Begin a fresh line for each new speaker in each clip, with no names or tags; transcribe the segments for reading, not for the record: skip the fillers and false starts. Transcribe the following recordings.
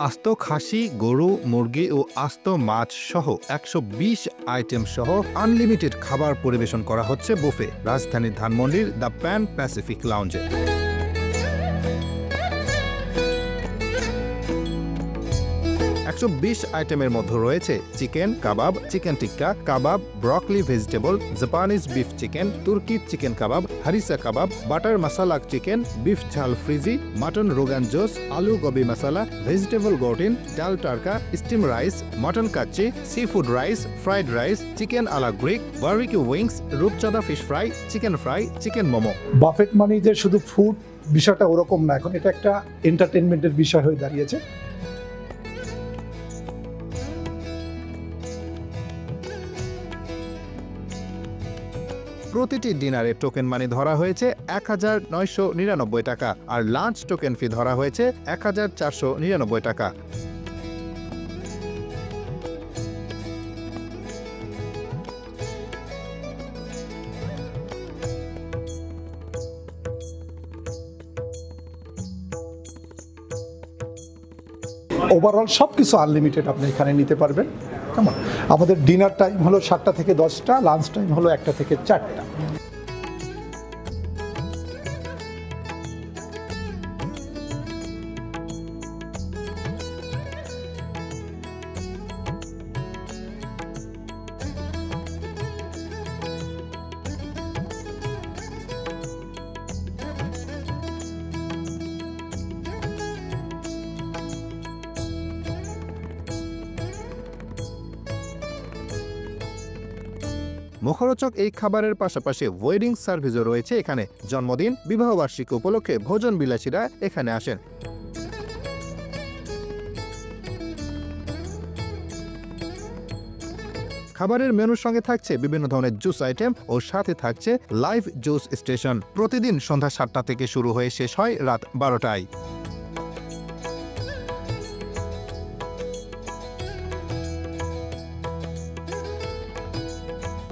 আস্ত খাসি, গরু, মুরগি ও আস্ত মাছ সহ 120 আইটেম সহ আনলিমিটেড খাবার পরিবেশন করা হচ্ছে বুফে রাজধানীর ধানমন্ডির দ্য প্যান প্যাসিফিক লাউঞ্জে। 120 আইটেমের মধ্যে রয়েছে chicken kebab, chicken tikka kebab, broccoli vegetable, Japanese beef chicken, তুর্কি চিকেন কাবাব, হারিসা kebab, butter masala chicken, beef ঝাল ফ্রিজি, মাটন রোগান জোস, আলু গোবি মশালা, vegetable gratin, dal tarka, steam rice, mutton kacchi, sea food rice, fried rice, chicken a la Greek, barbecue wings, Rupchanda fish fry, chicken momo.
Buffet মানে যে শুধু food বিষয়টা ওরকম না, এখন এটা একটা এন্টারটেইনমেন্টের বিষয় হয়ে দাঁড়িয়েছে।
প্রতিটি ডিনারে টোকেন মানি ধরা হয়েছে 1999 টাকা আর লাঞ্চ টোকেন ফি ধরা হয়েছে 1499 টাকা।
ওভারঅল সবকিছু আনলিমিটেড আপনি এখানে নিতে পারবেন। কেমন? আমাদের ডিনার টাইম হলো 7টা থেকে 10টা, লাঞ্চ টাইম হলো 1টা থেকে 4টা।
মুখরোচক এই খাবারের পাশাপাশি ওয়েডিং সার্ভিসও রয়েছে এখানে। জন্মদিন, বিবাহবার্ষিকী উপলক্ষে ভোজন বিলাসীরা এখানে আসেন। খাবারের মেনুর সঙ্গে থাকছে বিভিন্ন ধরনের জুস আইটেম ও সাথে থাকছে লাইভ জুস স্টেশন। প্রতিদিন সন্ধ্যা 7টা থেকে শুরু হয়ে শেষ হয় রাত 12টায়।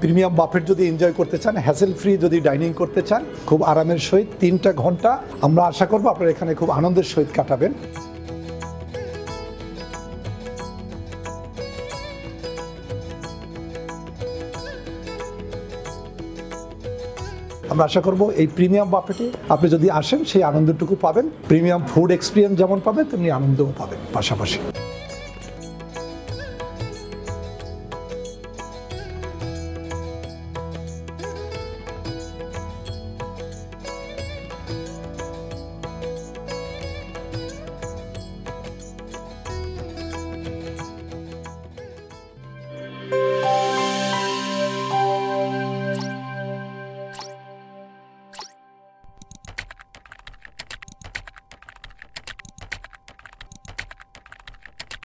প্রিমিয়াম বাফেট যদি এনজয় করতে চান, হ্যাসেল ফ্রি যদি ডাইনিং করতে চান, খুব আরামের সহিত 3টা ঘন্টা আমরা আশা করব আপনারা এখানে খুব আনন্দের সহিত কাটাবেন। আমরা আশা করব এই প্রিমিয়াম বাফেটে আপনি যদি আসেন সেই আনন্দটুকু পাবেন। প্রিমিয়াম ফুড এক্সপিরিয়েন্স যেমন পাবেন তেমনি আনন্দও পাবেন পাশাপাশি।